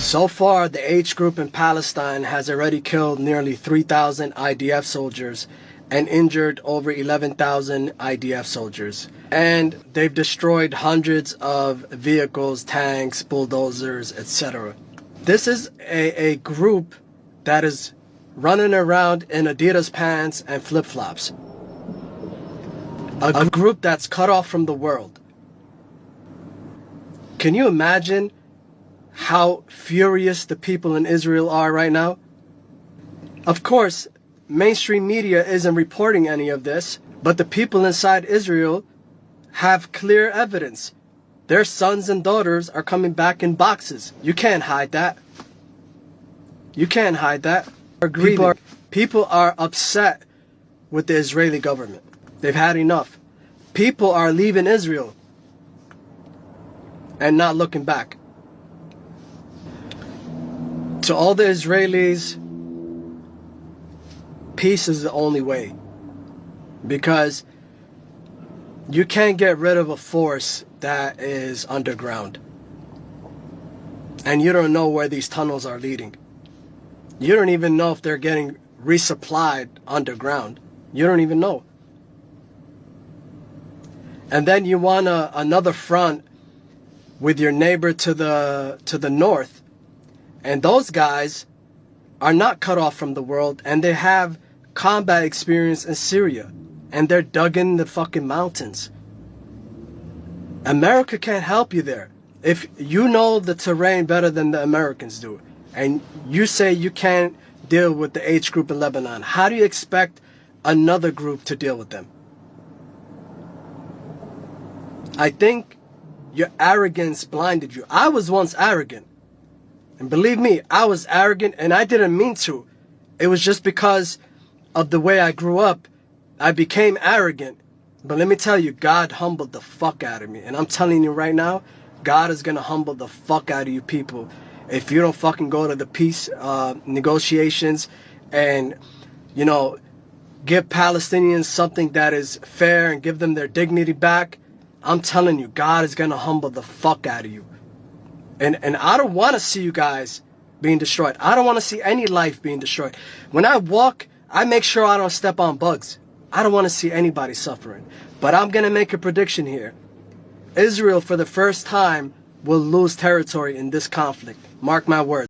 So far, the H group in Palestine has already killed nearly 3,000 IDF soldiers and injured over 11,000 IDF soldiers. And they've destroyed hundreds of vehicles, tanks, bulldozers, etc. This is a group that is running around in Adidas pants and flip-flops. A group that's cut off from the world. Can you imagine how furious the people in Israel are right now? Of course, mainstream media isn't reporting any of this, but the people inside Israel have clear evidence. Their sons and daughters are coming back in boxes. You can't hide that. You can't hide that. People are upset with the Israeli government. They've had enough. People are leaving Israel and not looking back. To all the Israelis, peace is the only way. Because you can't get rid of a force that is underground. And you don't know where these tunnels are leading. You don't even know if they're getting resupplied underground. You don't even know. And then you want another front with your neighbor to the north. And those guys are not cut off from the world, and they have combat experience in Syria. And they're dug in the fucking mountains. America can't help you there. If you know the terrain better than the Americans do, and you say you can't deal with the H group in Lebanon, how do you expect another group to deal with them? I think your arrogance blinded you. I was once arrogant. And believe me, I was arrogant, and I didn't mean to. It was just because of the way I grew up. I became arrogant. But let me tell you, God humbled the fuck out of me. And I'm telling you right now, God is going to humble the fuck out of you people if you don't fucking go to the peace negotiations and, you know, give Palestinians something that is fair and give them their dignity back. I'm telling you, God is going to humble the fuck out of you. And I don't want to see you guys being destroyed. I don't want to see any life being destroyed. When I walk, I make sure I don't step on bugs. I don't want to see anybody suffering. But I'm going to make a prediction here. Israel, for the first time, will lose territory in this conflict. Mark my words.